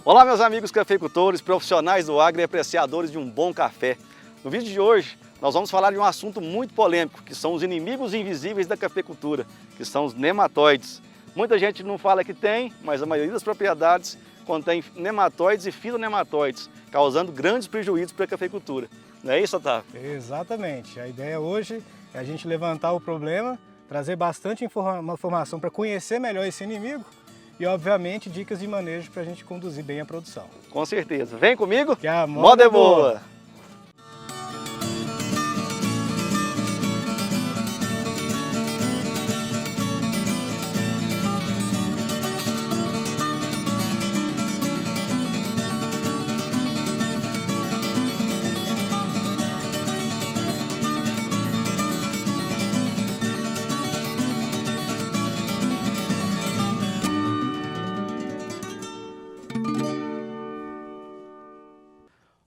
Olá meus amigos cafeicultores, profissionais do agro e apreciadores de um bom café. No vídeo de hoje nós vamos falar de um assunto muito polêmico, que são os inimigos invisíveis da cafeicultura, que são os nematóides. Muita gente não fala que tem, mas a maioria das propriedades contém nematóides e fitonematóides, causando grandes prejuízos para a cafeicultura. Não é isso, Otávio? Exatamente. A ideia hoje é a gente levantar o problema, trazer bastante informação para conhecer melhor esse inimigo e, obviamente, dicas de manejo para a gente conduzir bem a produção. Com certeza. Vem comigo, Que a moda é boa!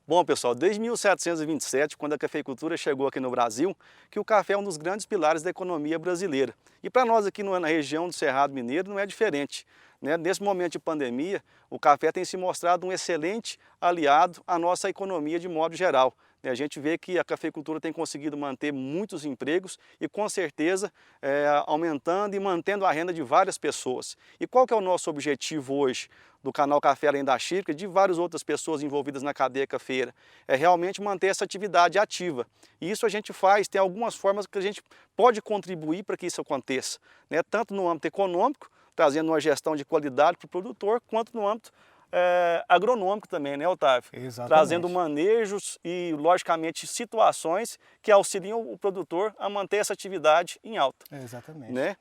Bom, pessoal, desde 1727, quando a cafeicultura chegou aqui no Brasil, que o café é um dos grandes pilares da economia brasileira. E para nós aqui na região do Cerrado Mineiro não é diferente, né? Nesse momento de pandemia, o café tem se mostrado um excelente aliado à nossa economia de modo geral. A gente vê que a cafeicultura tem conseguido manter muitos empregos e com certeza aumentando e mantendo a renda de várias pessoas. E qual que é o nosso objetivo hoje do canal Café Além da Xícara e de várias outras pessoas envolvidas na cadeia cafeira? É realmente manter essa atividade ativa. E isso a gente faz, tem algumas formas que a gente pode contribuir para que isso aconteça, né? Tanto no âmbito econômico, trazendo uma gestão de qualidade para o produtor, quanto no âmbito agronômico também, né, Otávio? Exatamente. Trazendo manejos e, logicamente, situações que auxiliam o produtor a manter essa atividade em alta. Exatamente. Né?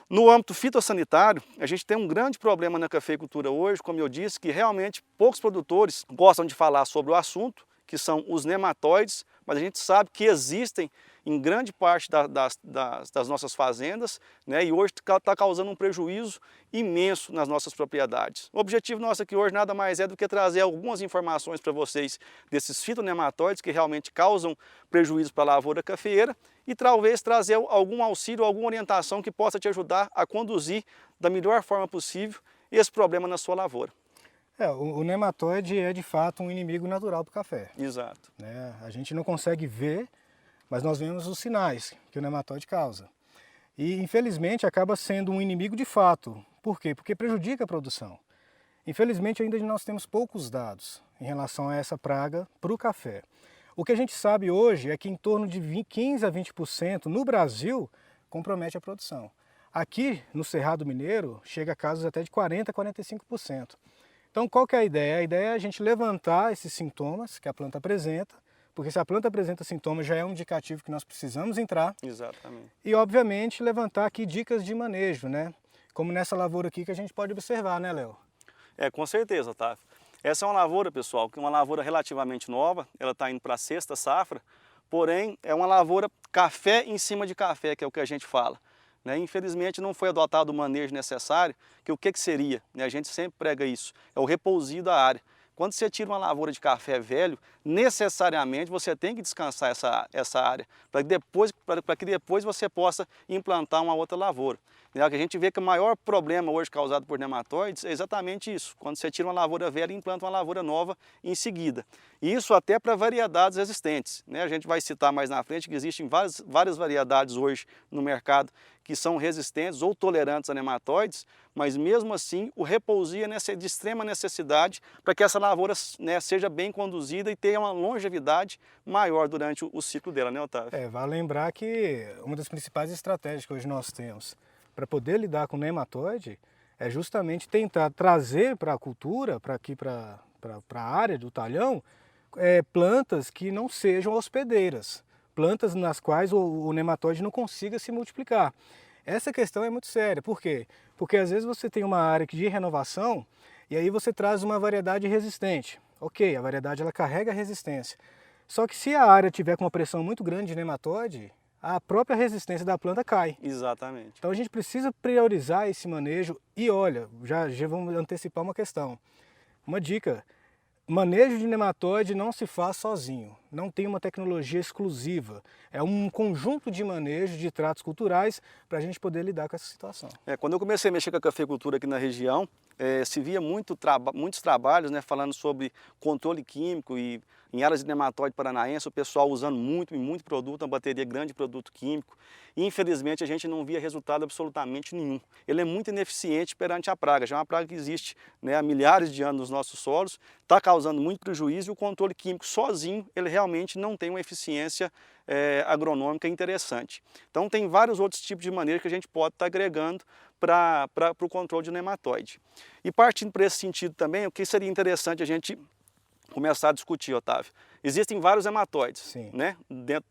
No âmbito fitossanitário, a gente tem um grande problema na cafeicultura hoje, como eu disse, que realmente poucos produtores gostam de falar sobre o assunto, que são os nematóides, mas a gente sabe que existem em grande parte das nossas fazendas, né, e hoje está causando um prejuízo imenso nas nossas propriedades. O objetivo nosso aqui hoje nada mais é do que trazer algumas informações para vocês desses fitonematóides que realmente causam prejuízo para a lavoura cafeeira e talvez trazer algum auxílio, alguma orientação que possa te ajudar a conduzir da melhor forma possível esse problema na sua lavoura. O nematóide é de fato um inimigo natural para o café. Exato. Né? A gente não consegue ver, mas nós vemos os sinais que o nematóide causa. E infelizmente acaba sendo um inimigo de fato. Por quê? Porque prejudica a produção. Infelizmente ainda nós temos poucos dados em relação a essa praga para o café. O que a gente sabe hoje é que em torno de 15 a 20% no Brasil compromete a produção. Aqui no Cerrado Mineiro chega a casos até de 40 a 45%. Então qual que é a ideia? A ideia é a gente levantar esses sintomas que a planta apresenta, porque se a planta apresenta sintomas já é um indicativo que nós precisamos entrar. Exatamente. E obviamente levantar aqui dicas de manejo, né? Como nessa lavoura aqui que a gente pode observar, né, Léo? Com certeza, Otávio. Essa é uma lavoura, pessoal, que é uma lavoura relativamente nova, ela está indo para a sexta safra, porém é uma lavoura café em cima de café, que é o que a gente fala. Né? Infelizmente não foi adotado o manejo necessário, que o que seria? Né? A gente sempre prega isso, é o repouso da área. Quando você tira uma lavoura de café velho, necessariamente você tem que descansar essa área, para que depois você possa implantar uma outra lavoura. A gente vê que o maior problema hoje causado por nematóides é exatamente isso, quando você tira uma lavoura velha e implanta uma lavoura nova em seguida. E isso até para variedades existentes. Né? A gente vai citar mais na frente que existem várias variedades hoje no mercado que são resistentes ou tolerantes a nematóides, mas mesmo assim o repousia é de extrema necessidade para que essa lavoura, né, seja bem conduzida e tenha uma longevidade maior durante o ciclo dela, né, Otávio? Vale lembrar que uma das principais estratégias que hoje nós temos para poder lidar com o nematóide é justamente tentar trazer para a cultura, para a área do talhão, plantas que não sejam hospedeiras, plantas nas quais o nematóide não consiga se multiplicar. Essa questão é muito séria. Por quê? Porque às vezes você tem uma área de renovação e aí você traz uma variedade resistente. Ok, a variedade ela carrega resistência. Só que se a área tiver com uma pressão muito grande de nematóide, a própria resistência da planta cai. Exatamente. Então a gente precisa priorizar esse manejo e olha, já vamos antecipar uma questão. Uma dica, manejo de nematóide não se faz sozinho, não tem uma tecnologia exclusiva. É um conjunto de manejo de tratos culturais para a gente poder lidar com essa situação. Quando eu comecei a mexer com a cafeicultura aqui na região, se via muitos trabalhos, né, falando sobre controle químico e em áreas de nematóide paranaense, o pessoal usando muito produto, uma bateria grande de produto químico. E, infelizmente, a gente não via resultado absolutamente nenhum. Ele é muito ineficiente perante a praga. Já é uma praga que existe, né, há milhares de anos nos nossos solos, está causando muito prejuízo e o controle químico sozinho, ele realmente não tem uma eficiência agronômica interessante. Então, tem vários outros tipos de maneiras que a gente pode estar agregando para o controle de nematóide. E partindo para esse sentido também, o que seria interessante a gente começar a discutir, Otávio? Existem vários nematóides, né?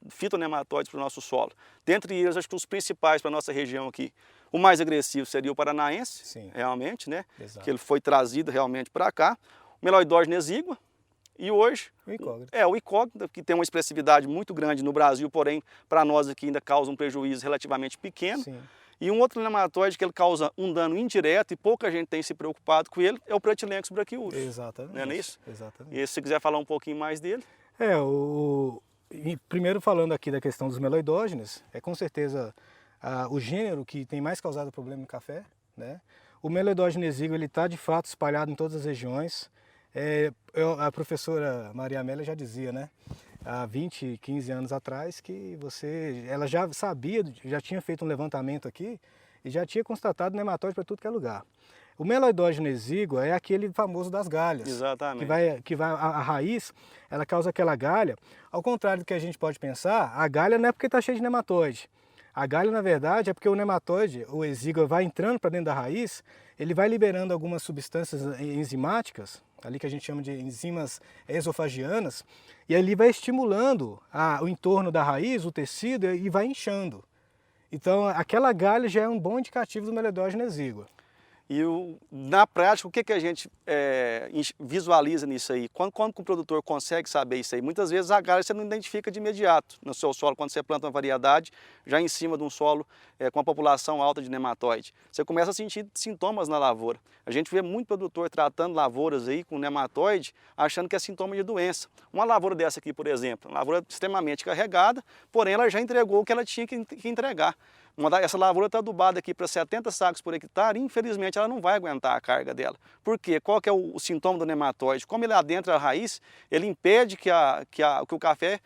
Fitonematóides para o nosso solo. Dentre eles, acho que os principais para a nossa região aqui, o mais agressivo seria o paranaense, realmente, né? Exato. Que ele foi trazido realmente para cá. O Meloidógena exígua. E hoje, o incógnita, que tem uma expressividade muito grande no Brasil, porém, para nós aqui ainda causa um prejuízo relativamente pequeno. Sim. E um outro nematóide que ele causa um dano indireto e pouca gente tem se preocupado com ele é o Pratylenchus brachiurus. Exatamente. Não é isso? Exatamente. E se você quiser falar um pouquinho mais dele. Primeiro falando aqui da questão dos meloidógenos, é com certeza o gênero que tem mais causado problema no café, né? O meloidógeno exíguo, ele está de fato espalhado em todas as regiões. A professora Maria Amélia já dizia, né? Há 20, 15 anos atrás, que ela já sabia, já tinha feito um levantamento aqui e já tinha constatado nematóide para tudo que é lugar. O meloidógeno exíguo é aquele famoso das galhas. Exatamente. A raiz, ela causa aquela galha. Ao contrário do que a gente pode pensar, a galha não é porque está cheia de nematóide. A galha, na verdade, é porque o nematóide, o exíguo, vai entrando para dentro da raiz, ele vai liberando algumas substâncias enzimáticas, ali que a gente chama de enzimas esofagianas, e ali vai estimulando o entorno da raiz, o tecido, e vai inchando. Então, aquela galha já é um bom indicativo do meloidógeno exíguo. E na prática, o que a gente visualiza nisso aí? Quando o produtor consegue saber isso aí? Muitas vezes a galha você não identifica de imediato no seu solo, quando você planta uma variedade já em cima de um solo com a população alta de nematóide. Você começa a sentir sintomas na lavoura. A gente vê muito produtor tratando lavouras aí com nematóide, achando que é sintoma de doença. Uma lavoura dessa aqui, por exemplo, uma lavoura extremamente carregada, porém ela já entregou o que ela tinha que entregar. Essa lavoura está adubada aqui para 70 sacos por hectare e infelizmente ela não vai aguentar a carga dela. Por quê? Qual que é o sintoma do nematóide? Como ele adentra a raiz, ele impede que o café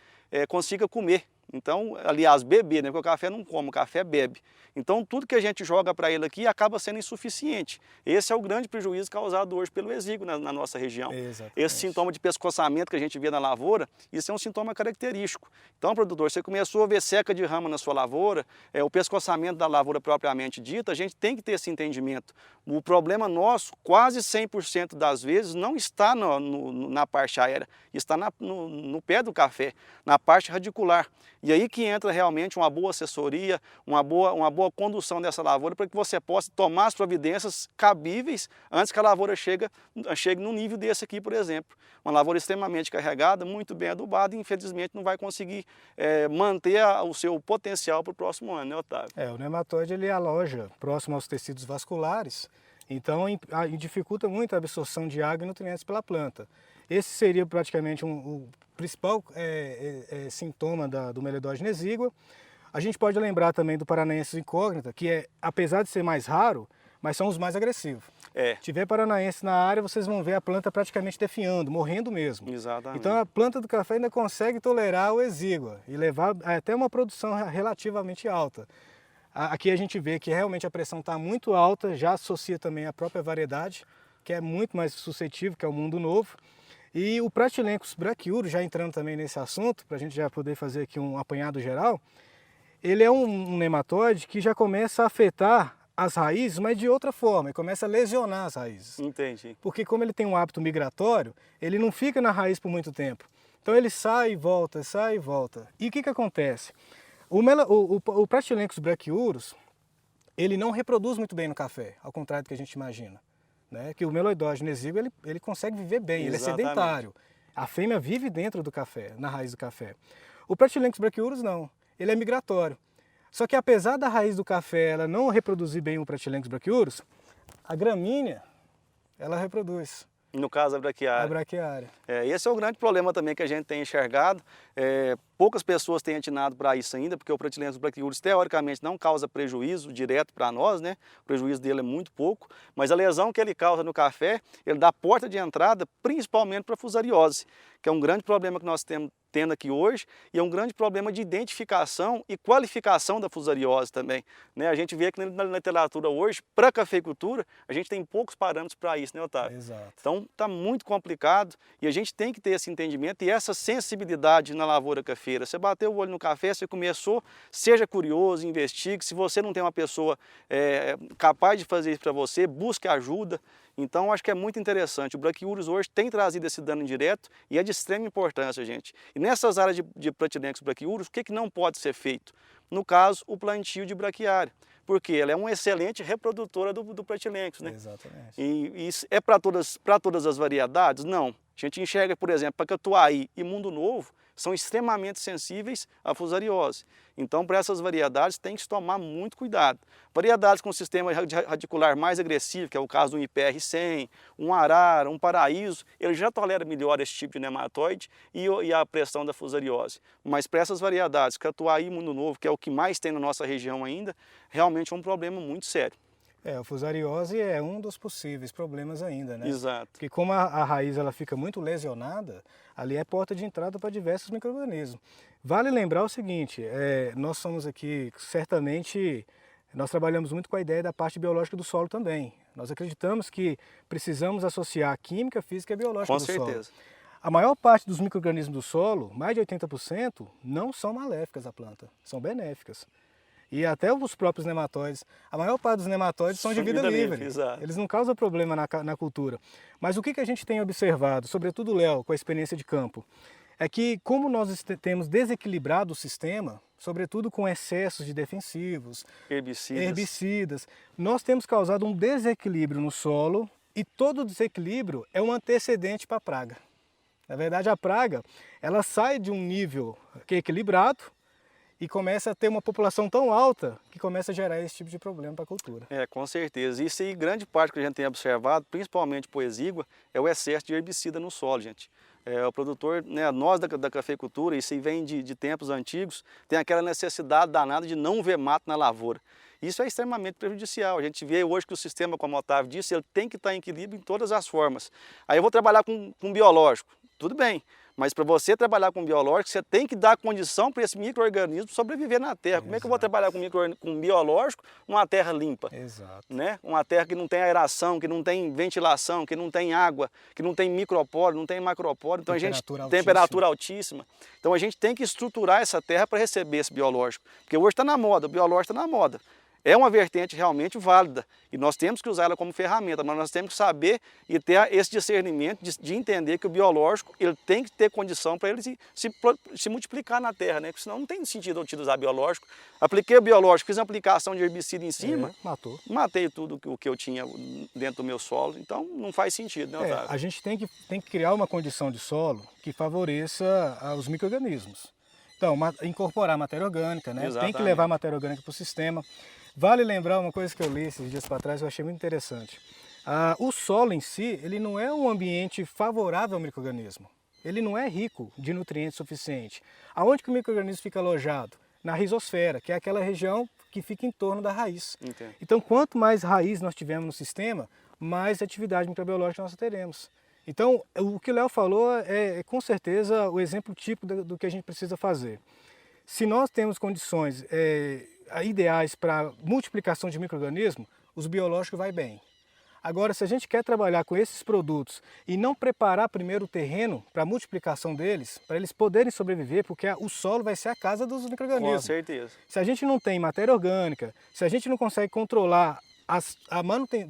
consiga comer. Então, aliás, beber, né? Porque o café não come, o café bebe. Então, tudo que a gente joga para ele aqui acaba sendo insuficiente. Esse é o grande prejuízo causado hoje pelo exíguo na nossa região. Exatamente. Esse sintoma de pescoçamento que a gente vê na lavoura, isso é um sintoma característico. Então, produtor, você começou a ver seca de rama na sua lavoura, o pescoçamento da lavoura propriamente dita, a gente tem que ter esse entendimento. O problema nosso, quase 100% das vezes, não está na parte aérea, está no pé do café, na parte radicular. E aí que entra realmente uma boa assessoria, uma boa condução dessa lavoura para que você possa tomar as providências cabíveis antes que a lavoura chegue num nível desse aqui, por exemplo. Uma lavoura extremamente carregada, muito bem adubada e infelizmente não vai conseguir manter o seu potencial para o próximo ano, né, Otávio? O nematóide ele aloja próximo aos tecidos vasculares, então dificulta muito a absorção de água e nutrientes pela planta. Esse seria praticamente o principal sintoma do meloidógeno exíguo. A gente pode lembrar também do paranaense incógnita, que apesar de ser mais raro, mas são os mais agressivos. Se tiver paranaense na área, vocês vão ver a planta praticamente definhando, morrendo mesmo. Exatamente. Então a planta do café ainda consegue tolerar o exíguo e levar até uma produção relativamente alta. Aqui a gente vê que realmente a pressão está muito alta, já associa também a própria variedade, que é muito mais suscetível, que é o mundo novo. E o Pratylenchus brachiurus, já entrando também nesse assunto, para a gente já poder fazer aqui um apanhado geral, ele é um nematóide que já começa a afetar as raízes, mas de outra forma, ele começa a lesionar as raízes. Entendi. Porque como ele tem um hábito migratório, ele não fica na raiz por muito tempo. Então ele sai e volta, sai e volta. E o que acontece? O Pratylenchus brachiurus, ele não reproduz muito bem no café, ao contrário do que a gente imagina. Né? Que o meloidógeno exíguo, ele consegue viver bem, ele é sedentário. A fêmea vive dentro do café, na raiz do café. O Pratylenchus brachiurus não, ele é migratório. Só que apesar da raiz do café ela não reproduzir bem o Pratylenchus brachiurus, a gramínea, ela reproduz. No caso, a braquiária. A braquiária. Esse é o grande problema também que a gente tem enxergado. poucas pessoas têm atinado para isso ainda, porque o Pratilengos brachyuris teoricamente não causa prejuízo direto para nós, né? O prejuízo dele é muito pouco, mas a lesão que ele causa no café, ele dá porta de entrada principalmente para a fusariose, que é um grande problema que nós temos tendo aqui hoje, e é um grande problema de identificação e qualificação da fusariose também, né? A gente vê que na literatura hoje, para a cafeicultura, a gente tem poucos parâmetros para isso, né, Otávio? Exato. Então está muito complicado e a gente tem que ter esse entendimento e essa sensibilidade na lavoura cafeira. Você bateu o olho no café, você começou, seja curioso, investigue. Se você não tem uma pessoa capaz de fazer isso para você, busque ajuda. Então, acho que é muito interessante. O Brachyuris hoje tem trazido esse dano indireto e é de extrema importância, gente. E nessas áreas de Pratilengos brachyuris, o que não pode ser feito? No caso, o plantio de braquiária. Porque ela é uma excelente reprodutora do Pratilengos, né? Exatamente. E isso é para todas as variedades? Não. A gente enxerga, por exemplo, Pacatuaí e Mundo Novo são extremamente sensíveis à fusariose. Então, para essas variedades, tem que se tomar muito cuidado. Variedades com sistema radicular mais agressivo, que é o caso do IPR-100, um arara, um paraíso, ele já tolera melhor esse tipo de nematóide e a pressão da fusariose. Mas para essas variedades, Catuaí e Mundo Novo, que é o que mais tem na nossa região ainda, realmente é um problema muito sério. A fusariose é um dos possíveis problemas ainda, né? Exato. Porque como a raiz ela fica muito lesionada, ali é porta de entrada para diversos micro-organismos. Vale lembrar o seguinte, nós somos aqui, certamente, nós trabalhamos muito com a ideia da parte biológica do solo também. Nós acreditamos que precisamos associar a química, física e biológica do solo. Com certeza. A maior parte dos micro-organismos do solo, mais de 80%, não são maléficas à planta, são benéficas. E até os próprios nematóides. A maior parte dos nematóides são de vida livre. Eles não causam problema na cultura. Mas o que a gente tem observado, sobretudo o Léo, com a experiência de campo, é que como nós temos desequilibrado o sistema, sobretudo com excessos de defensivos, herbicidas, nós temos causado um desequilíbrio no solo e todo desequilíbrio é um antecedente para a praga. Na verdade, a praga ela sai de um nível que é equilibrado, e começa a ter uma população tão alta que começa a gerar esse tipo de problema para a cultura. Com certeza. Isso aí, grande parte que a gente tem observado, principalmente por exígua, é o excesso de herbicida no solo, gente. O produtor, né, nós da cafeicultura, isso aí vem de tempos antigos, tem aquela necessidade danada de não ver mato na lavoura. Isso é extremamente prejudicial. A gente vê hoje que o sistema, como o Otávio disse, ele tem que estar em equilíbrio em todas as formas. Aí eu vou trabalhar com biológico, tudo bem. Mas para você trabalhar com biológico, você tem que dar condição para esse micro-organismo sobreviver na terra. Exato. Como é que eu vou trabalhar com biológico numa terra limpa? Exato. Né? Uma terra que não tem aeração, que não tem ventilação, que não tem água, que não tem microporo, não tem macroporo. Então temperatura altíssima. Então a gente tem que estruturar essa terra para receber esse biológico. Porque hoje está na moda, o biológico está na moda. É uma vertente realmente válida e nós temos que usar ela como ferramenta, mas nós temos que saber e ter esse discernimento de entender que o biológico ele tem que ter condição para ele se multiplicar na terra, né? Porque senão não tem sentido eu utilizar biológico. Apliquei o biológico, fiz uma aplicação de herbicida em cima, matei tudo o que eu tinha dentro do meu solo, então não faz sentido, né, Otávio? A gente tem que criar uma condição de solo que favoreça os micro-organismos. Então, incorporar matéria orgânica, né? Tem que levar matéria orgânica para o sistema. Vale lembrar uma coisa que eu li esses dias para trás, eu achei muito interessante. O solo em si, ele não é um ambiente favorável ao micro-organismo. Ele não é rico de nutrientes suficientes. Aonde que o micro-organismo fica alojado? Na rizosfera, que é aquela região que fica em torno da raiz. Entendo. Então, quanto mais raiz nós tivermos no sistema, mais atividade microbiológica nós teremos. Então, o que o Léo falou é com certeza o exemplo típico do que a gente precisa fazer. Se nós temos condições ideais para multiplicação de micro-organismos, os biológicos vai bem. Agora, se a gente quer trabalhar com esses produtos e não preparar primeiro o terreno para a multiplicação deles, para eles poderem sobreviver, porque o solo vai ser a casa dos micro-organismos. Com certeza. Se a gente não tem matéria orgânica, se a gente não consegue controlar,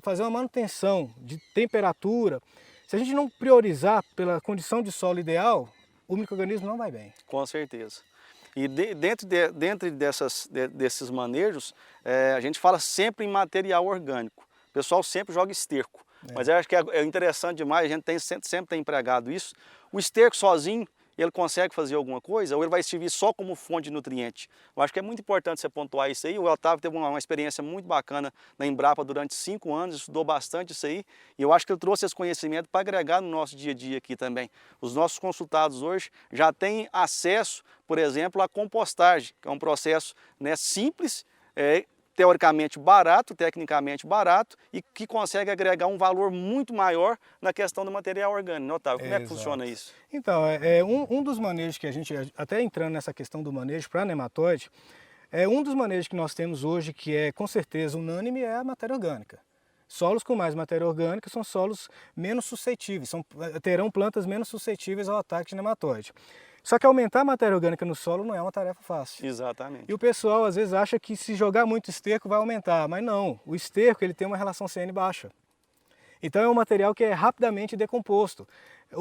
fazer uma manutenção de temperatura, se a gente não priorizar pela condição de solo ideal, o micro-organismo não vai bem. Com certeza. E dentro desses manejos, a gente fala sempre em material orgânico. O pessoal sempre joga esterco. Mas eu acho que é interessante demais, a gente sempre tem empregado isso. O esterco sozinho, ele consegue fazer alguma coisa ou ele vai servir só como fonte de nutriente? Eu acho que é muito importante você pontuar isso aí. O Otávio teve uma experiência muito bacana na Embrapa durante 5 anos, estudou bastante isso aí, e eu acho que ele trouxe esse conhecimento para agregar no nosso dia a dia aqui também. Os nossos consultados hoje já têm acesso, por exemplo, à compostagem, que é um processo, né, simples, teoricamente barato, tecnicamente barato e que consegue agregar um valor muito maior na questão do material orgânico, né, Otávio? Como é que funciona isso? Então, um dos manejos que a gente, até entrando nessa questão do manejo para nematóide, um dos manejos que nós temos hoje que é com certeza unânime é a matéria orgânica. Solos com mais matéria orgânica são solos menos suscetíveis, terão plantas menos suscetíveis ao ataque de nematóide. Só que aumentar a matéria orgânica no solo não é uma tarefa fácil. Exatamente. E o pessoal às vezes acha que se jogar muito esterco vai aumentar, mas não. O esterco ele tem uma relação CN baixa. Então é um material que é rapidamente decomposto.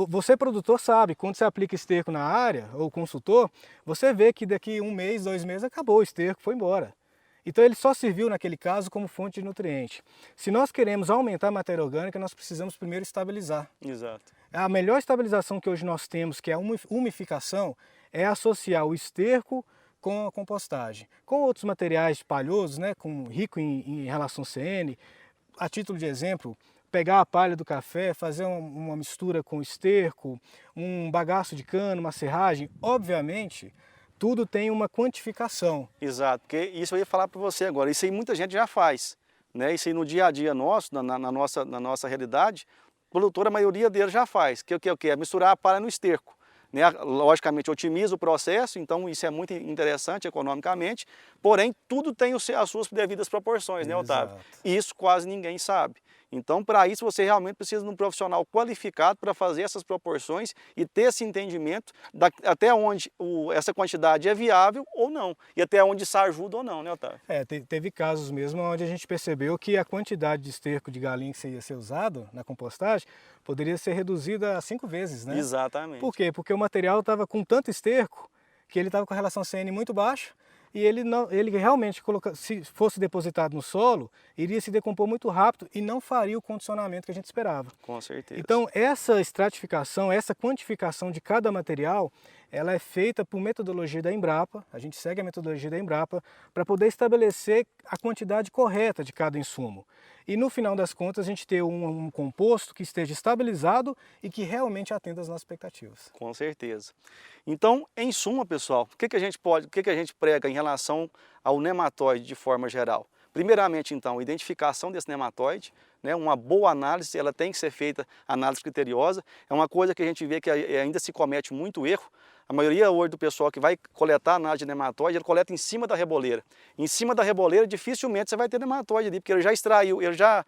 Você produtor sabe, quando você aplica esterco na área, ou consultor, você vê que daqui 1 mês, 2 meses acabou o esterco, foi embora. Então ele só serviu naquele caso como fonte de nutriente. Se nós queremos aumentar a matéria orgânica, nós precisamos primeiro estabilizar. Exato. A melhor estabilização que hoje nós temos, que é a umificação, é associar o esterco com a compostagem. Com outros materiais palhosos, né, rico em relação CN, a título de exemplo, pegar a palha do café, fazer uma mistura com esterco, um bagaço de cana, uma serragem, obviamente, tudo tem uma quantificação. Exato, porque isso eu ia falar para você agora, isso aí muita gente já faz, né? Isso aí no dia a dia nosso, na nossa realidade, o produtor, a maioria deles já faz, que é misturar a palha no esterco. Né? Logicamente otimiza o processo, então isso é muito interessante economicamente, porém tudo tem as suas devidas proporções, né, Otávio? E isso quase ninguém sabe. Então, para isso, você realmente precisa de um profissional qualificado para fazer essas proporções e ter esse entendimento até onde essa quantidade é viável ou não, e até onde isso ajuda ou não, né, Otávio? Teve casos mesmo onde a gente percebeu que a quantidade de esterco de galinha que ia ser usado na compostagem poderia ser reduzida a 5 vezes, né? Exatamente. Por quê? Porque o material estava com tanto esterco que ele estava com a relação CN muito baixa, e ele realmente, se fosse depositado no solo, iria se decompor muito rápido e não faria o condicionamento que a gente esperava. Com certeza. Então essa estratificação, essa quantificação de cada material, ela é feita por metodologia da Embrapa, a gente segue a metodologia da Embrapa para poder estabelecer a quantidade correta de cada insumo. E no final das contas a gente ter um composto que esteja estabilizado e que realmente atenda às nossas expectativas. Com certeza. Então, em suma, pessoal, o que a gente prega em relação ao nematóide de forma geral? Primeiramente, então, a identificação desse nematóide, né, uma boa análise, ela tem que ser feita, análise criteriosa, é uma coisa que a gente vê que ainda se comete muito erro. A maioria hoje do pessoal que vai coletar análise de nematóide, ele coleta em cima da reboleira. Em cima da reboleira, dificilmente você vai ter nematóide ali, porque ele já extraiu, ele já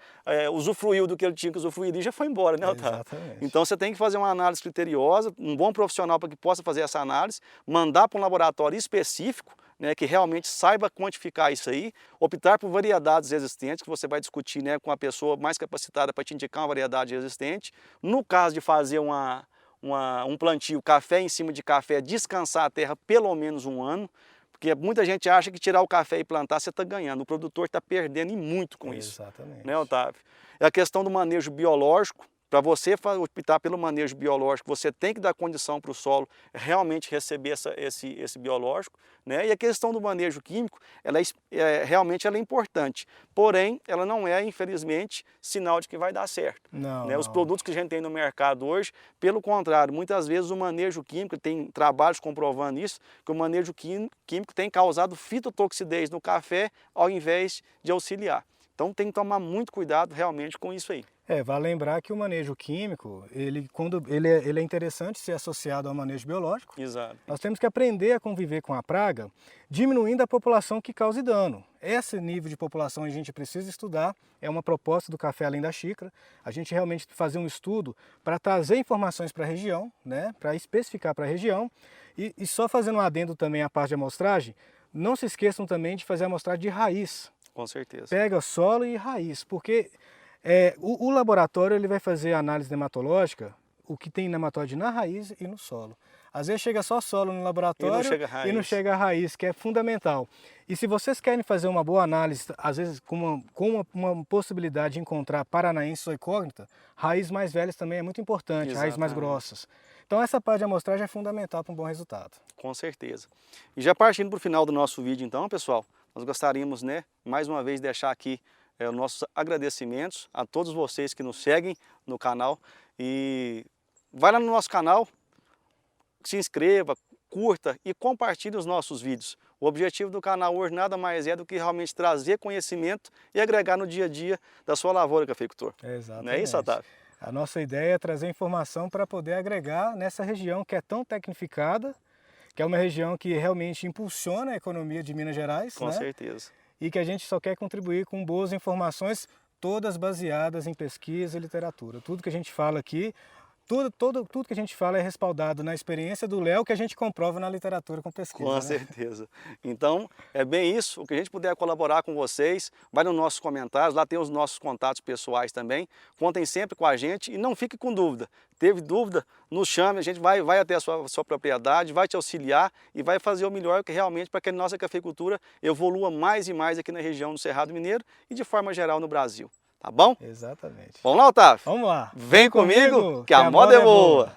usufruiu do que ele tinha que usufruir e já foi embora, né, Otávio? Exatamente. Então você tem que fazer uma análise criteriosa, um bom profissional para que possa fazer essa análise, mandar para um laboratório específico, né, que realmente saiba quantificar isso aí, optar por variedades existentes, que você vai discutir, né, com a pessoa mais capacitada para te indicar uma variedade existente. No caso de fazer um plantio café em cima de café, descansar a terra pelo menos 1 ano, porque muita gente acha que tirar o café e plantar você está ganhando, o produtor está perdendo e muito com isso. Exatamente. Né, Otávio? É a questão do manejo biológico. Para você optar pelo manejo biológico, você tem que dar condição para o solo realmente receber esse biológico, né? E a questão do manejo químico, realmente ela é importante, porém, ela não é, infelizmente, sinal de que vai dar certo. Não, né? Os não. produtos que a gente tem no mercado hoje, pelo contrário, muitas vezes o manejo químico, tem trabalhos comprovando isso, que o manejo químico tem causado fitotoxidez no café, ao invés de auxiliar. Então tem que tomar muito cuidado realmente com isso aí. Vale lembrar que o manejo químico, quando ele é interessante ser associado ao manejo biológico. Exato. Nós temos que aprender a conviver com a praga, diminuindo a população que cause dano. Esse nível de população a gente precisa estudar, é uma proposta do Café Além da Xícara, a gente realmente fazer um estudo para trazer informações para a região, né, para especificar para a região, e só fazendo um adendo também à parte de amostragem, não se esqueçam também de fazer a amostragem de raiz. Com certeza. Pega solo e raiz, porque o laboratório ele vai fazer a análise nematológica o que tem nematóide na raiz e no solo. Às vezes chega só solo no laboratório E não chega a raiz, que é fundamental. E se vocês querem fazer uma boa análise, às vezes com uma possibilidade de encontrar paranaense ou incógnita, raízes mais velhas também é muito importante, raízes mais grossas. Então essa parte de amostragem é fundamental para um bom resultado. Com certeza. E já partindo para o final do nosso vídeo então, pessoal, nós gostaríamos, né, mais uma vez deixar aqui os nossos agradecimentos a todos vocês que nos seguem no canal. E vai lá no nosso canal, se inscreva, curta e compartilhe os nossos vídeos. O objetivo do canal hoje nada mais é do que realmente trazer conhecimento e agregar no dia a dia da sua lavoura, cafeicultor. Exatamente. Não é isso, Otávio? A nossa ideia é trazer informação para poder agregar nessa região que é tão tecnificada, que é uma região que realmente impulsiona a economia de Minas Gerais. Com certeza. E que a gente só quer contribuir com boas informações, todas baseadas em pesquisa e literatura. Tudo que a gente fala aqui, tudo que a gente fala é respaldado na experiência do Léo, que a gente comprova na literatura com pesquisa. Com certeza. Então, é bem isso. O que a gente puder colaborar com vocês, vai nos nossos comentários, lá tem os nossos contatos pessoais também. Contem sempre com a gente e não fique com dúvida. Teve dúvida? Nos chame, a gente vai até a sua propriedade, vai te auxiliar e vai fazer o melhor que realmente para que a nossa cafeicultura evolua mais e mais aqui na região do Cerrado Mineiro e de forma geral no Brasil. Tá bom? Exatamente. Vamos lá, Otávio? Vamos lá. Vem comigo, que a moda é boa.